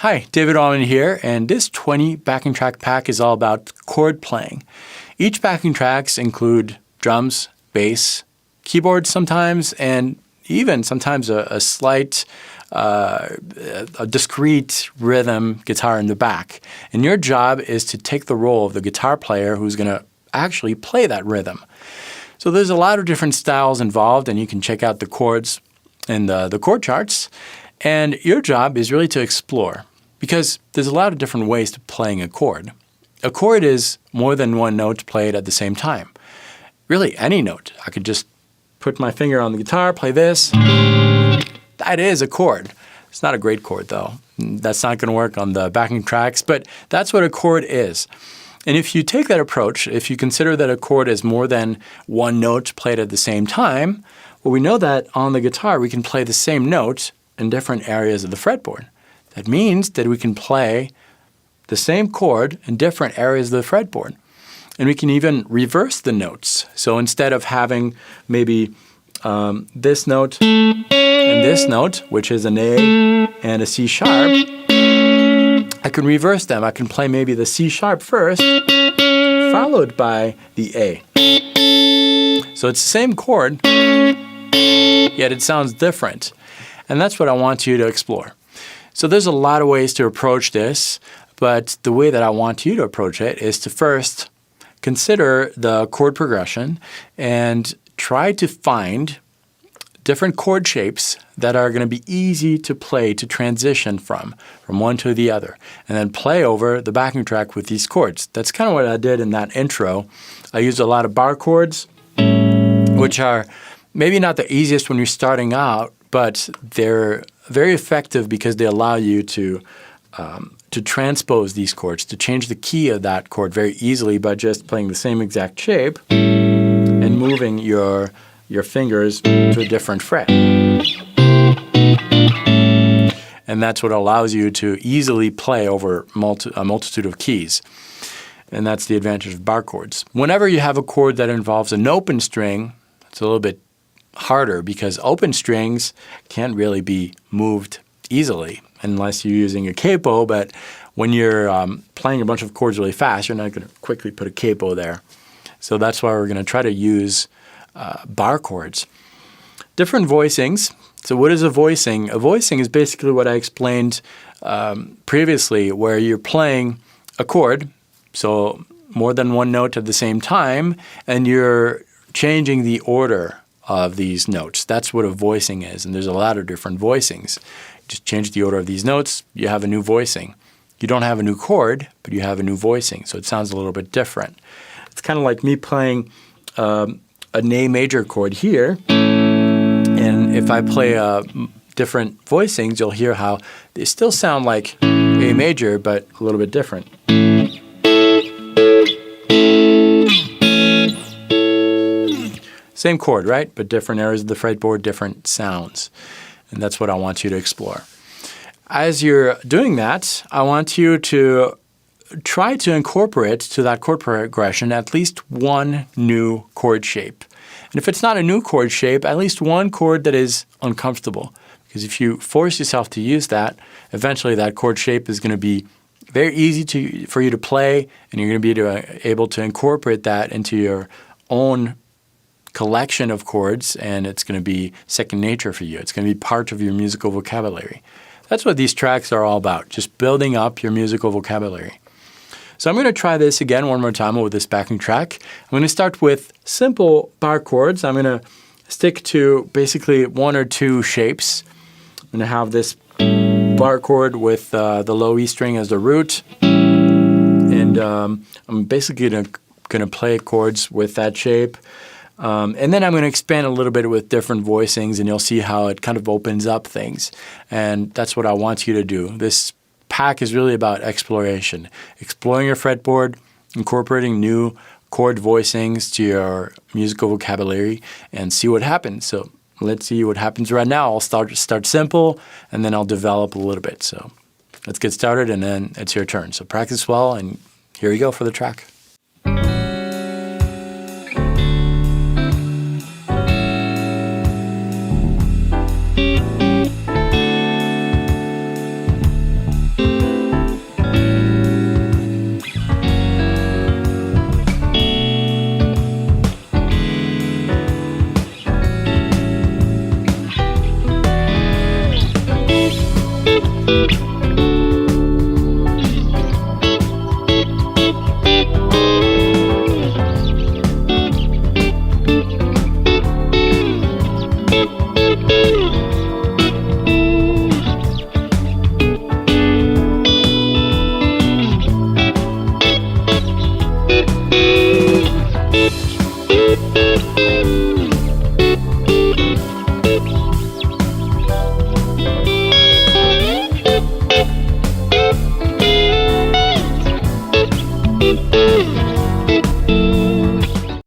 Hi, David Wallimann here, and this 20 backing track pack is all about chord playing. Each backing tracks include drums, bass, keyboards sometimes, and even sometimes a slight, a discrete rhythm guitar in the back. And your job is to take the role of the guitar player who's going to actually play that rhythm. So there's a lot of different styles involved, and you can check out the chords in the chord charts. And your job is really to explore, because there's a lot of different ways to playing a chord. A chord is more than one note played at the same time. Really, any note. I could just put my finger on the guitar, play this. That is a chord. It's not a great chord, though. That's not going to work on the backing tracks, but that's what a chord is. And if you take that approach, if you consider that a chord is more than one note played at the same time, well, we know that on the guitar we can play the same note in different areas of the fretboard. That means that we can play the same chord in different areas of the fretboard. And we can even reverse the notes. So instead of having maybe this note and this note, which is an A and a C sharp, I can reverse them. I can play maybe the C sharp first, followed by the A. So it's the same chord, yet it sounds different. And that's what I want you to explore. So there's a lot of ways to approach this, but the way that I want you to approach it is to first consider the chord progression and try to find different chord shapes that are going to be easy to play, to transition from one to the other, and then play over the backing track with these chords. That's kind of what I did in that intro. I used a lot of bar chords, which are maybe not the easiest when you're starting out, but they're very effective because they allow you to transpose these chords, to change the key of that chord very easily by just playing the same exact shape and moving your fingers to a different fret. And that's what allows you to easily play over a multitude of keys. And that's the advantage of bar chords. Whenever you have a chord that involves an open string, it's a little bit harder because open strings can't really be moved easily unless you're using a capo, but when you're playing a bunch of chords really fast, you're not going to quickly put a capo there. So that's why we're going to try to use bar chords. Different voicings. So what is a voicing? A voicing is basically what I explained previously, where you're playing a chord, so more than one note at the same time, and you're changing the order of these notes. That's what a voicing is, and there's a lot of different voicings. Just change the order of these notes, you have a new voicing. You don't have a new chord, but you have a new voicing, so it sounds a little bit different. It's kind of like me playing an A major chord here, and if I play different voicings, you'll hear how they still sound like A major, but a little bit different. Same chord, right? But different areas of the fretboard, different sounds. And that's what I want you to explore. As you're doing that, I want you to try to incorporate to that chord progression at least one new chord shape. And if it's not a new chord shape, at least one chord that is uncomfortable. Because if you force yourself to use that, eventually that chord shape is going to be very easy for you to play, and you're going to be able to incorporate that into your own collection of chords, and it's going to be second nature for you. It's going to be part of your musical vocabulary. That's what these tracks are all about, just building up your musical vocabulary. So I'm going to try this again one more time with this backing track. I'm going to start with simple bar chords. I'm going to stick to basically one or two shapes. I'm going to have this bar chord with the low E string as the root, and I'm basically going to play chords with that shape. And then I'm going to expand a little bit with different voicings, and you'll see how it kind of opens up things. And that's what I want you to do. This pack is really about exploration, exploring your fretboard, incorporating new chord voicings to your musical vocabulary, and see what happens. So let's see what happens right now. I'll start simple, and then I'll develop a little bit. So let's get started, and then it's your turn. So practice well, and here you go for the track.